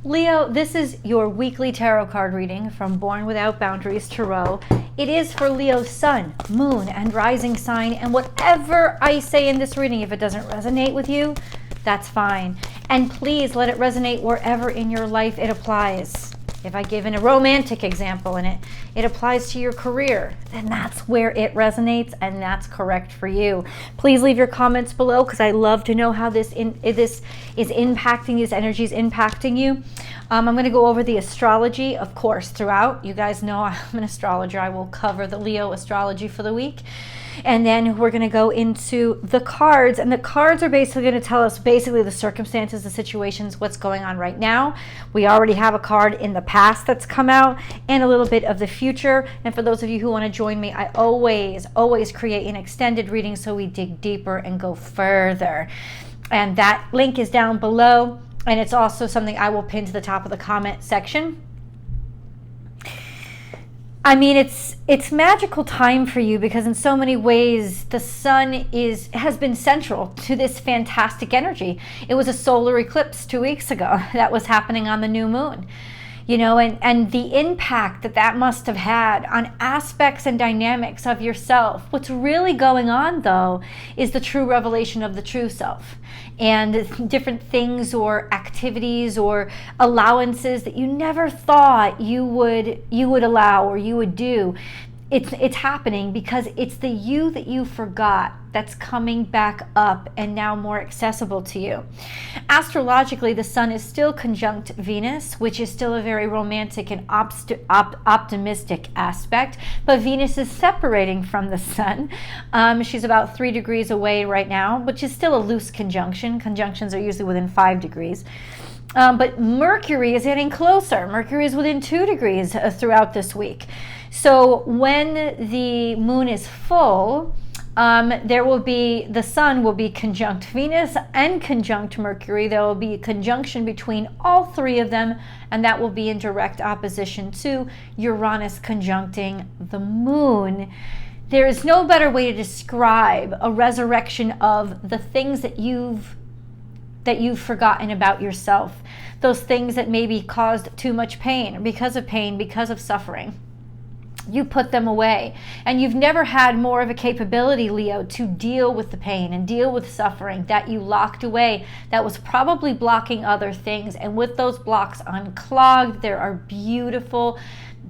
Leo, this is your weekly tarot card reading from Born Without Boundaries Tarot. It is for Leo's sun, moon, and rising sign. And whatever I say in this reading, if it doesn't resonate with you, that's fine. And please let it resonate wherever in your life it applies. If I give in a romantic example and it applies to your career, then that's where it resonates and that's correct for you. Please leave your comments below because I love to know how this is impacting, these energies impacting you. I'm going to go over the astrology, of course, throughout. You guys know I'm an astrologer. I will cover the Leo astrology for the week. And then we're going to go into the cards, and the cards are basically going to tell us basically the circumstances, the situations, what's going on right now. We already have a card in the past that's come out and a little bit of the future. And for those of you who want to join me, I always create an extended reading so we dig deeper and go further. And that link is down below, and it's also something I will pin to the top of the comment section. I mean, it's magical time for you because in so many ways the sun has been central to this fantastic energy. It was a solar eclipse 2 weeks ago that was happening on the new moon. You know, and the impact that must have had on aspects and dynamics of yourself. What's really going on, though, is the true revelation of the true self and different things or activities or allowances that you never thought you would allow or you would do. It's happening because it's the you that you forgot that's coming back up and now more accessible to you. Astrologically, the sun is still conjunct Venus, which is still a very romantic and optimistic aspect, but Venus is separating from the sun. She's about 3 degrees away right now, which is still a loose conjunction. Conjunctions are usually within 5 degrees. But Mercury is getting closer. Mercury is within 2 degrees throughout this week. So when the moon is full, the sun will be conjunct Venus and conjunct Mercury. There will be a conjunction between all 3 of them, and that will be in direct opposition to Uranus conjuncting the moon. There is no better way to describe a resurrection of the things that you've forgotten about yourself, those things that maybe caused too much pain, because of suffering. You put them away, and you've never had more of a capability, Leo, to deal with the pain and deal with suffering that you locked away that was probably blocking other things. And with those blocks unclogged, there are beautiful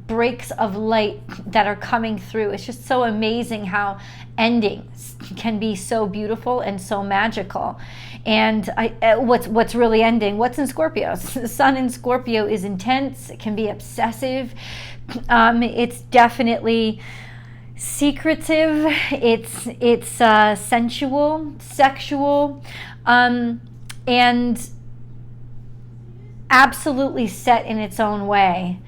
breaks of light that are coming through. It's just so amazing how endings can be so beautiful and so magical. And what's really ending? What's in Scorpio? The sun in Scorpio is intense. It can be obsessive. It's definitely secretive. It's sensual, sexual, and absolutely set in its own way.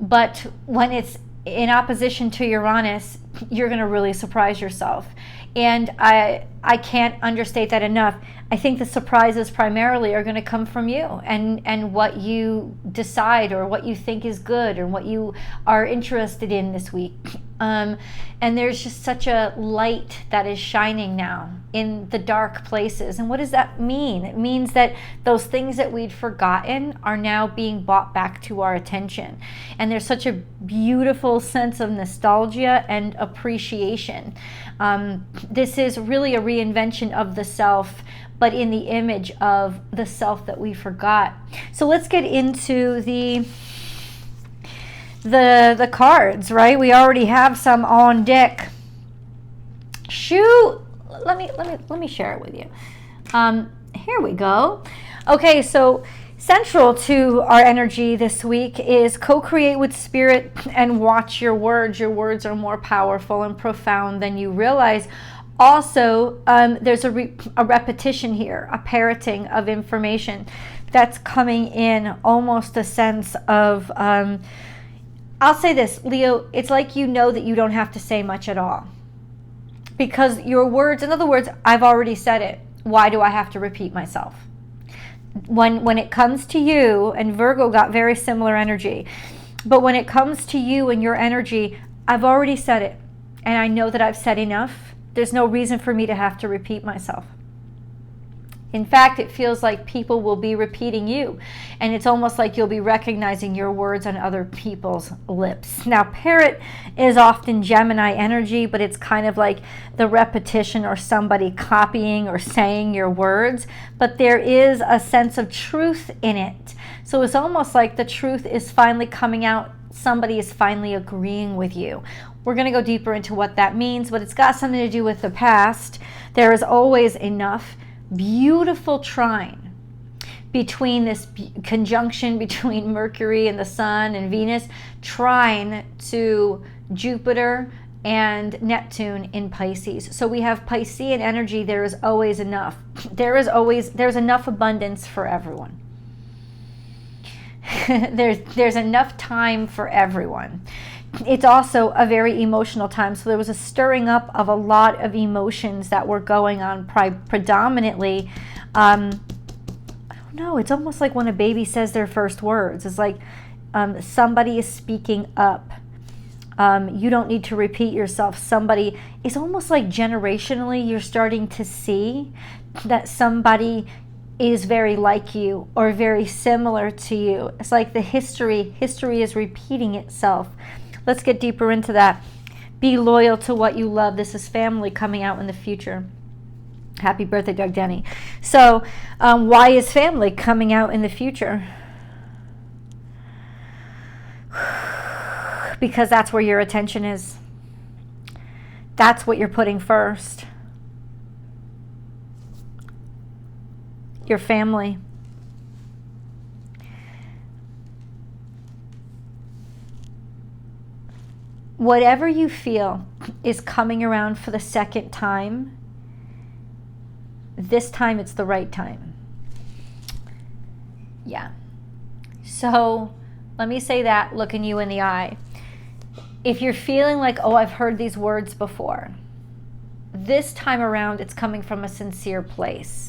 But when it's in opposition to Uranus, you're going to really surprise yourself. And I can't understate that enough. I think the surprises primarily are going to come from you and what you decide or what you think is good or what you are interested in this week. And there's just such a light that is shining now in the dark places. And what does that mean? It means that those things that we'd forgotten are now being brought back to our attention. And there's such a beautiful sense of nostalgia and appreciation. This is really a reinvention of the self, but in the image of the self that we forgot. So let's get into the cards, right? We already have some on deck. Shoot, let me share it with you. Here we go. Okay, so central to our energy this week is co-create with spirit and watch your words. Your words are more powerful and profound than you realize. Also, there's a repetition here, a parroting of information that's coming in, almost a sense of, I'll say this, Leo, it's like you know that you don't have to say much at all. Because your words, in other words, I've already said it. Why do I have to repeat myself? When it comes to you, and Virgo got very similar energy, but when it comes to you and your energy, I've already said it. And I know that I've said enough. There's no reason for me to have to repeat myself. In fact, it feels like people will be repeating you, and it's almost like you'll be recognizing your words on other people's lips. Now, parrot is often Gemini energy, but it's kind of like the repetition or somebody copying or saying your words, but there is a sense of truth in it. So it's almost like the truth is finally coming out. Somebody is finally agreeing with you. We're going to go deeper into what that means, but it's got something to do with the past. There is always enough beautiful trine between this conjunction between Mercury and the Sun and Venus, trine to Jupiter and Neptune in Pisces. So we have Piscean energy. There is always enough. There's enough abundance for everyone. there's enough time for everyone. It's also a very emotional time. So there was a stirring up of a lot of emotions that were going on predominantly. I don't know. It's almost like when a baby says their first words. It's like somebody is speaking up. You don't need to repeat yourself. Somebody, it's almost like generationally you're starting to see that somebody is very like you or very similar to you. It's like the history is repeating itself. Let's get deeper into that. Be loyal to what you love. This is family coming out in the future. Happy birthday, Doug Denny. So why is family coming out in the future? Because that's where your attention is. That's what you're putting first. Your family. Whatever you feel is coming around for the second time, this time it's the right time. Yeah. So let me say that looking you in the eye. If you're feeling like, oh, I've heard these words before, this time around it's coming from a sincere place.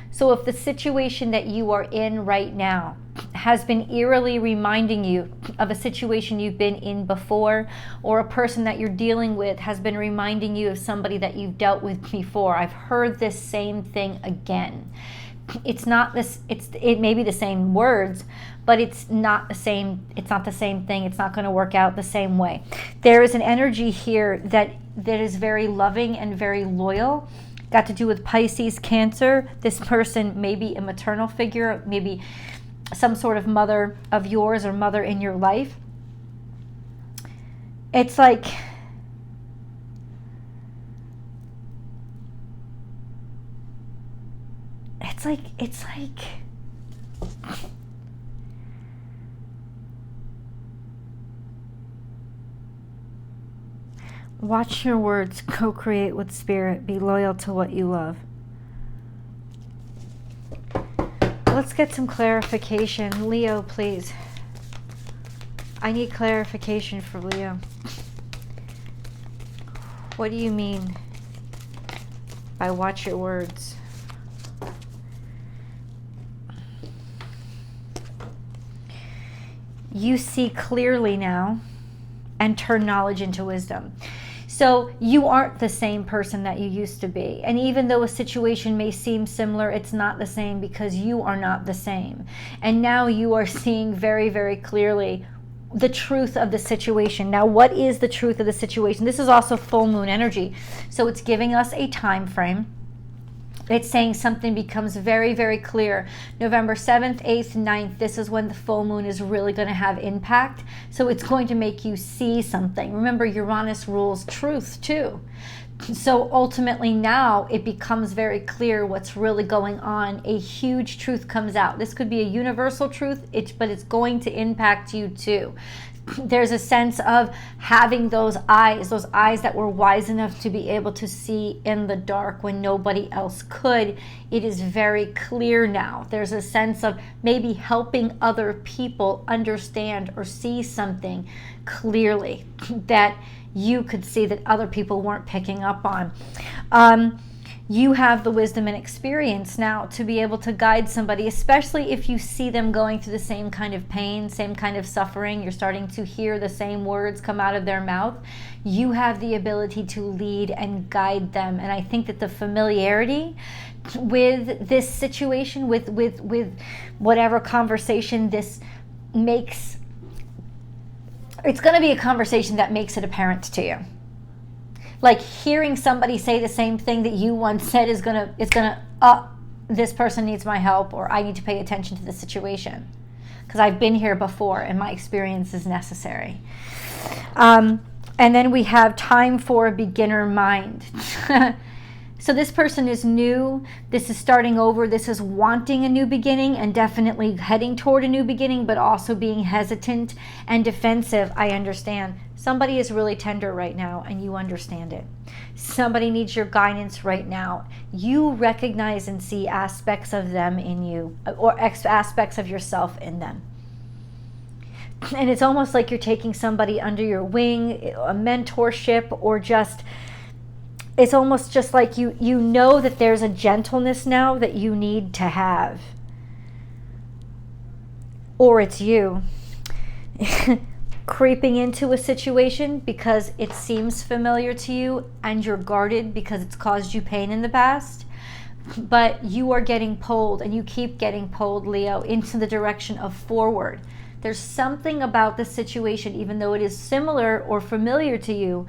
So if the situation that you are in right now has been eerily reminding you of a situation you've been in before, or a person that you're dealing with has been reminding you of somebody that you've dealt with before, I've heard this same thing again. It's not this, it may be the same words, but it's not the same thing. It's not going to work out the same way. There is an energy here that is very loving and very loyal. Got to do with Pisces, Cancer. This person may be a maternal figure, maybe some sort of mother of yours or mother in your life. It's like watch your words, co-create with spirit, be loyal to what you love. Let's get some clarification. Leo, please. I need clarification for Leo. What do you mean by watch your words? You see clearly now and turn knowledge into wisdom. So you aren't the same person that you used to be. And even though a situation may seem similar, it's not the same because you are not the same. And now you are seeing very, very clearly the truth of the situation. Now, what is the truth of the situation? This is also full moon energy. So it's giving us a time frame. It's saying something becomes very, very clear. November 7th, 8th, 9th, this is when the full moon is really going to have impact. So it's going to make you see something. Remember, Uranus rules truth too. So ultimately now it becomes very clear what's really going on. A huge truth comes out. This could be a universal truth, but it's going to impact you too. There's a sense of having those eyes that were wise enough to be able to see in the dark when nobody else could. It is very clear now. There's a sense of maybe helping other people understand or see something clearly that you could see that other people weren't picking up on. You have the wisdom and experience now to be able to guide somebody, especially if you see them going through the same kind of pain, same kind of suffering. You're starting to hear the same words come out of their mouth. You have the ability to lead and guide them. And I think that the familiarity with this situation, with whatever conversation this makes, it's going to be a conversation that makes it apparent to you. Like hearing somebody say the same thing that you once said is gonna, this person needs my help, or I need to pay attention to the situation because I've been here before and my experience is necessary. And then we have time for a beginner mind. So this person is new. This is starting over. This is wanting a new beginning and definitely heading toward a new beginning, but also being hesitant and defensive. I understand. Somebody is really tender right now and you understand it. Somebody needs your guidance right now. You recognize and see aspects of them in you, or aspects of yourself in them. And it's almost like you're taking somebody under your wing, a mentorship, or just, it's almost just like you know that there's a gentleness now that you need to have. Or it's you creeping into a situation because it seems familiar to you and you're guarded because it's caused you pain in the past. But you are getting pulled, and you keep getting pulled, Leo, into the direction of forward. There's something about the situation, even though it is similar or familiar to you,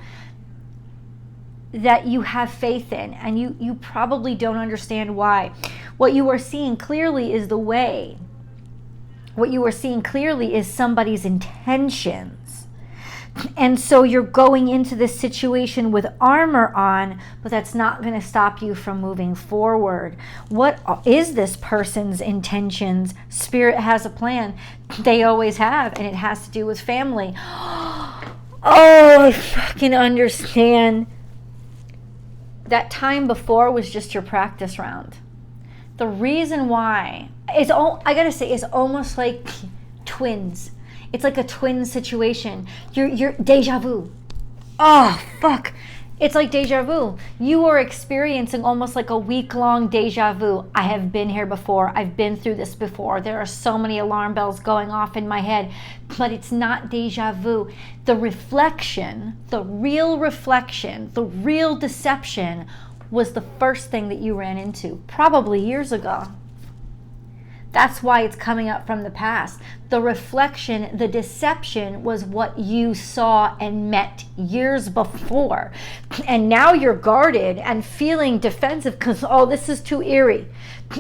that you have faith in, and you probably don't understand why. What you are seeing clearly is the way. What you are seeing clearly is somebody's intentions. And so you're going into this situation with armor on, but that's not going to stop you from moving forward. What is this person's intentions? Spirit has a plan. They always have, and it has to do with family. Oh, I fucking understand. That time before was just your practice round. The reason why is, I gotta say, it's almost like twins. It's like a twin situation. You're deja vu. Oh, fuck. It's like deja vu. You are experiencing almost like a week-long deja vu. I have been here before. I've been through this before. There are so many alarm bells going off in my head, but it's not deja vu. The reflection, the real deception was the first thing that you ran into, probably years ago. That's why it's coming up from the past. The reflection, the deception was what you saw and met years before. And now you're guarded and feeling defensive because, oh, this is too eerie.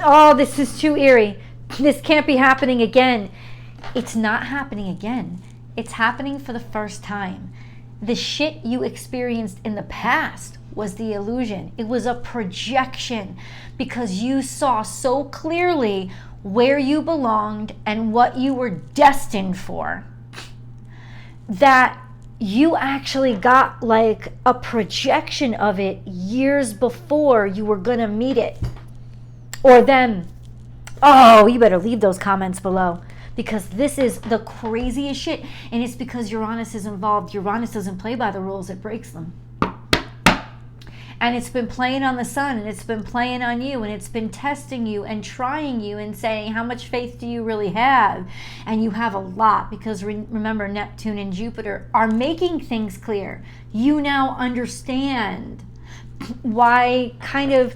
Oh, this is too eerie. This can't be happening again. It's not happening again. It's happening for the first time. The shit you experienced in the past was the illusion. It was a projection because you saw so clearly where you belonged and what you were destined for, that you actually got like a projection of it years before you were gonna meet it or them. Oh, you better leave those comments below, because this is the craziest shit, and it's because Uranus is involved. Uranus doesn't play by the rules, it breaks them. And it's been playing on the sun, and it's been playing on you, and it's been testing you and trying you and saying, how much faith do you really have? And you have a lot, because remember, Neptune and Jupiter are making things clear. You now understand why kind of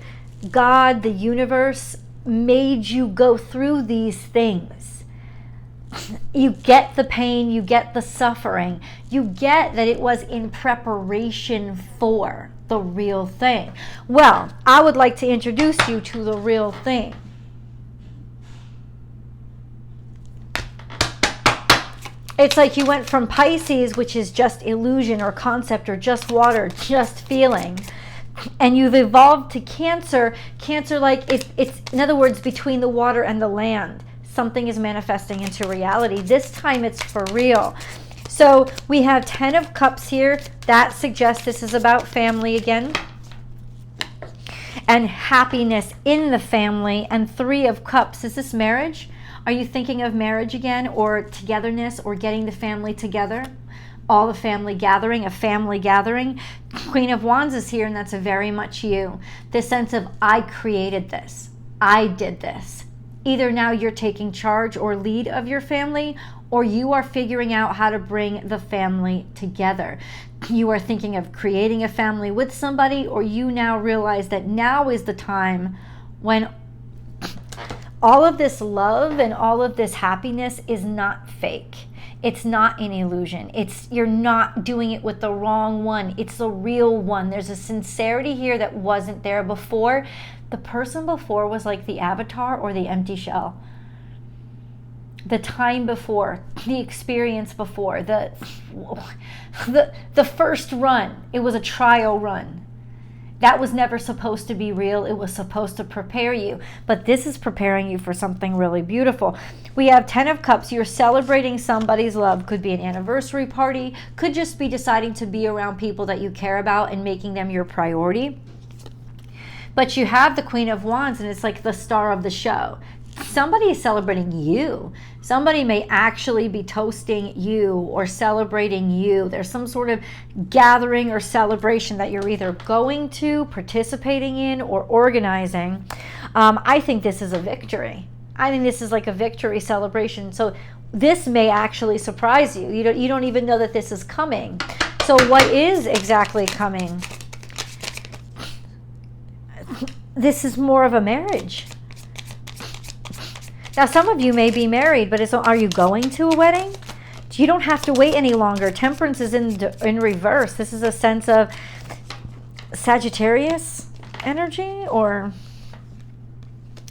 God, the universe, made you go through these things. You get the pain, you get the suffering, you get that it was in preparation for the real thing. Well, I would like to introduce you to the real thing. It's like you went from Pisces, which is just illusion or concept or just water, just feeling, and you've evolved to Cancer. Cancer, like it's in other words, between the water and the land. Something is manifesting into reality. This time it's for real. So we have 10 of Cups here. That suggests this is about family again. And happiness in the family. And 3 of Cups. Is this marriage? Are you thinking of marriage again, or togetherness, or getting the family together? all the family gathering, a family gathering. Queen of Wands is here, and that's very much you. This sense of, I created this. I did this. Either now you're taking charge or lead of your family, or you are figuring out how to bring the family together. You are thinking of creating a family with somebody, or you now realize that now is the time when all of this love and all of this happiness is not fake. It's not an illusion. You're not doing it with the wrong one. It's the real one. There's a sincerity here that wasn't there before. The person before was like the avatar or the empty shell. The time before, the experience before, the first run, it was a trial run. That was never supposed to be real. It was supposed to prepare you. But this is preparing you for something really beautiful. We have 10 of Cups. You're celebrating somebody's love. Could be an anniversary party. Could just be deciding to be around people that you care about and making them your priority. But you have the Queen of Wands, and it's like the star of the show. Somebody is celebrating you. Somebody may actually be toasting you or celebrating you. There's some sort of gathering or celebration that you're either going to, participating in, or organizing. I think this is a victory. I think this is like a victory celebration. So this may actually surprise you. You don't even know that this is coming. So what is exactly coming? This is more of a marriage. Now, some of you may be married, but are you going to a wedding? You don't have to wait any longer. Temperance is in reverse. This is a sense of Sagittarius energy, or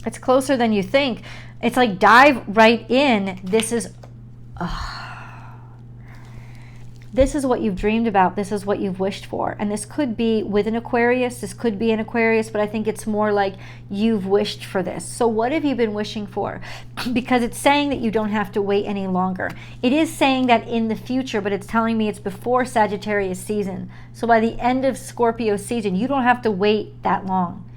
it's closer than you think. It's like dive right in. This is what you've dreamed about. This is what you've wished for. And this could be with an Aquarius. This could be an Aquarius, but I think it's more like you've wished for this. So what have you been wishing for? Because it's saying that you don't have to wait any longer. It is saying that in the future, but it's telling me it's before Sagittarius season. So by the end of Scorpio season, you don't have to wait that long.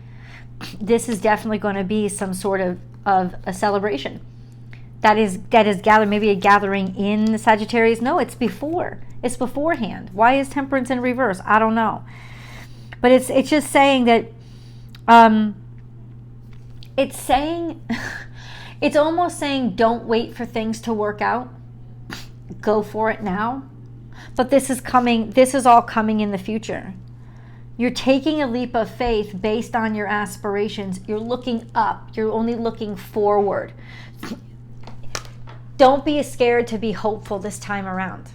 This is definitely going to be some sort of a celebration. That is gathered, maybe a gathering in the Sagittarius. No, it's before. It's beforehand. Why is Temperance in reverse? I don't know. But it's just saying that, it's saying, it's almost saying don't wait for things to work out. Go for it now. But this is coming, this is all coming in the future. You're taking a leap of faith based on your aspirations. You're looking up. You're only looking forward. Don't be scared to be hopeful this time around.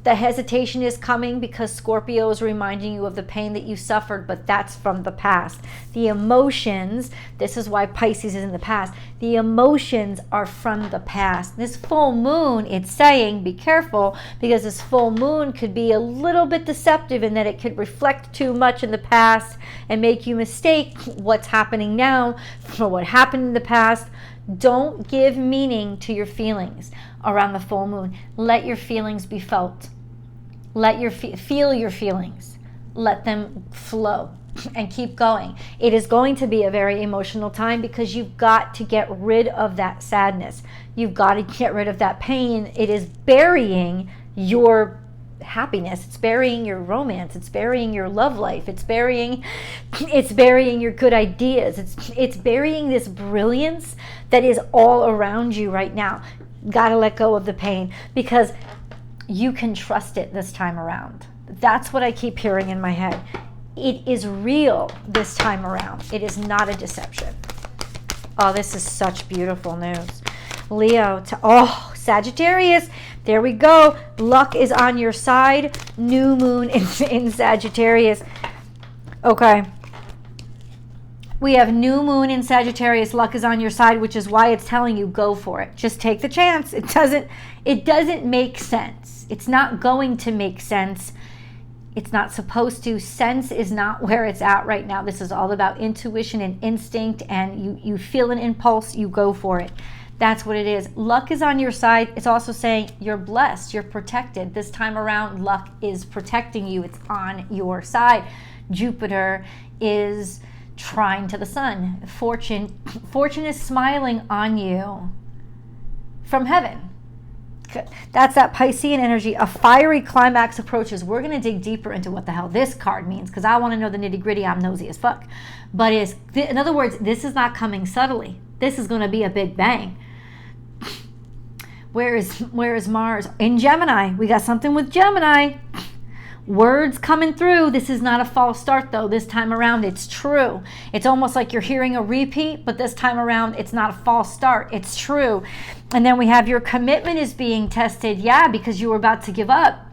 The hesitation is coming because Scorpio is reminding you of the pain that you suffered, but that's from the past. The emotions, this is why Pisces is in the past. The emotions are from the past. This full moon, it's saying, be careful, because this full moon could be a little bit deceptive in that it could reflect too much in the past and make you mistake what's happening now for what happened in the past. Don't give meaning to your feelings around the full moon. Let your feelings be felt. Let your feel your feelings. Let them flow and keep going. It is going to be a very emotional time because you've got to get rid of that sadness. You've got to get rid of that pain. It is burying your happiness. It's burying your romance. It's burying your love life. It's burying your good ideas. It's burying this brilliance that is all around you right now. Got to let go of the pain because you can trust it this time around. That's what I keep hearing in my head. It is real this time around. It is not a deception. Oh, this is such beautiful news. Leo, Sagittarius, there we go. Luck is on your side. New moon in Sagittarius. Okay. We have new moon in Sagittarius. Luck is on your side, which is why it's telling you go for it. Just take the chance. It doesn't make sense. It's not going to make sense. It's not supposed to. Sense is not where it's at right now. This is all about intuition and instinct, and you feel an impulse, you go for it. That's what it is. Luck is on your side. It's also saying you're blessed, you're protected. This time around, luck is protecting you. It's on your side. Jupiter is trine to the sun. Fortune is smiling on you from heaven. That's that Piscean energy. A fiery climax approaches. We're going to dig deeper into what the hell this card means, because I want to know the nitty gritty. I'm nosy as fuck. But in other words, this is not coming subtly. This is going to be a big bang. Where is Mars? In Gemini. We got something with Gemini. Words coming through. This is not a false start, though. This time around, it's true. It's almost like you're hearing a repeat, but this time around, it's not a false start. It's true. And then we have your commitment is being tested. Yeah, because you were about to give up.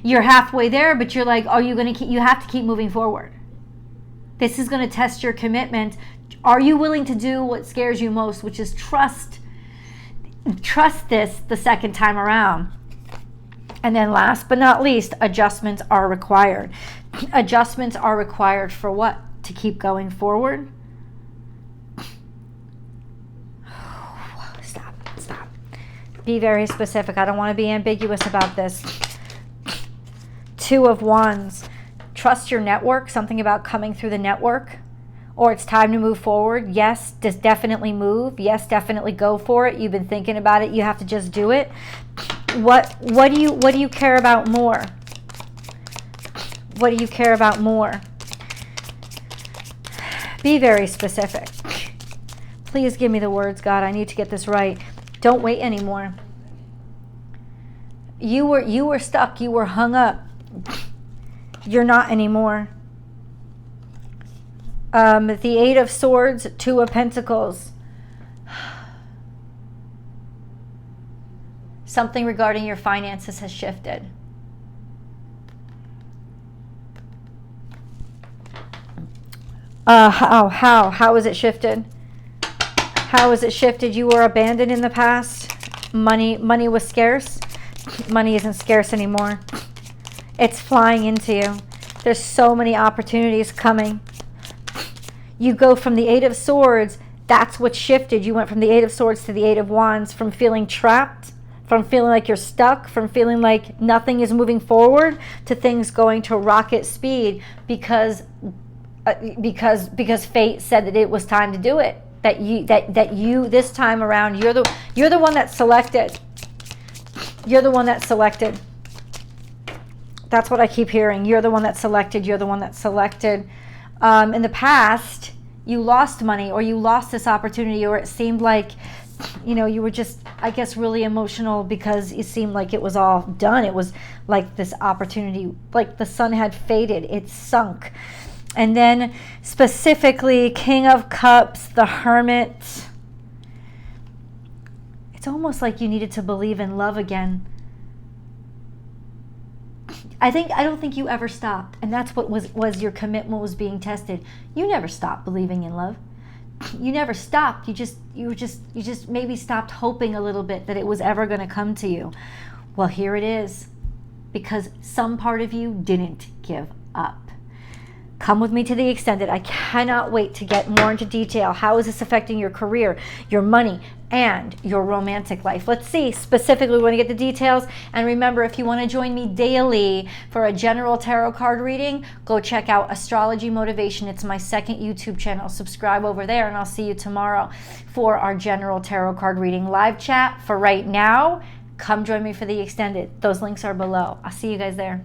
You're halfway there, but you're like, are you going to keep? You have to keep moving forward. This is going to test your commitment. Are you willing to do what scares you most, which is trust? Trust this the second time around. And then last but not least, adjustments are required. Adjustments are required for what? To keep going forward? Stop. Be very specific. I don't want to be ambiguous about this. 2 of Wands. Trust your network. Something about coming through the network. Or it's time to move forward. Yes, just definitely move. Yes, definitely go for it. You've been thinking about it. You have to just do it. What do you care about more? What do you care about more? Be very specific. Please give me the words, God. I need to get this right. Don't wait anymore. You were stuck. You were hung up. You're not anymore. The 8 of Swords, 2 of Pentacles. Something regarding your finances has shifted. How is it shifted? How is it shifted? You were abandoned in the past. Money was scarce. Money isn't scarce anymore. It's flying into you. There's so many opportunities coming. You go from the 8 of Swords. That's what shifted. You went from the 8 of Swords to the 8 of Wands, from feeling trapped, from feeling like you're stuck, from feeling like nothing is moving forward, to things going to rocket speed because fate said that it was time to do it. That you this time around, you're the one that's selected. You're the one that's selected. That's what I keep hearing. You're the one that's selected. You're the one that's selected. In the past, you lost money, or you lost this opportunity, or it seemed like, you were just, I guess, really emotional because it seemed like it was all done. It was like this opportunity, like the sun had faded. It sunk. And then specifically, King of Cups, the Hermit. It's almost like you needed to believe in love again. I don't think you ever stopped, and that's what was your commitment was being tested. You never stopped believing in love. You never stopped. You just maybe stopped hoping a little bit that it was ever going to come to you. Well, here it is, because some part of you didn't give up. Come with me to the extended. I cannot wait to get more into detail. How is this affecting your career, your money, and your romantic life? Let's see. Specifically, we want to get the details. And remember, if you want to join me daily for a general tarot card reading, go check out Astrology Motivation. It's my second YouTube channel. Subscribe over there, and I'll see you tomorrow for our general tarot card reading live chat. For right now, come join me for the extended. Those links are below. I'll see you guys there.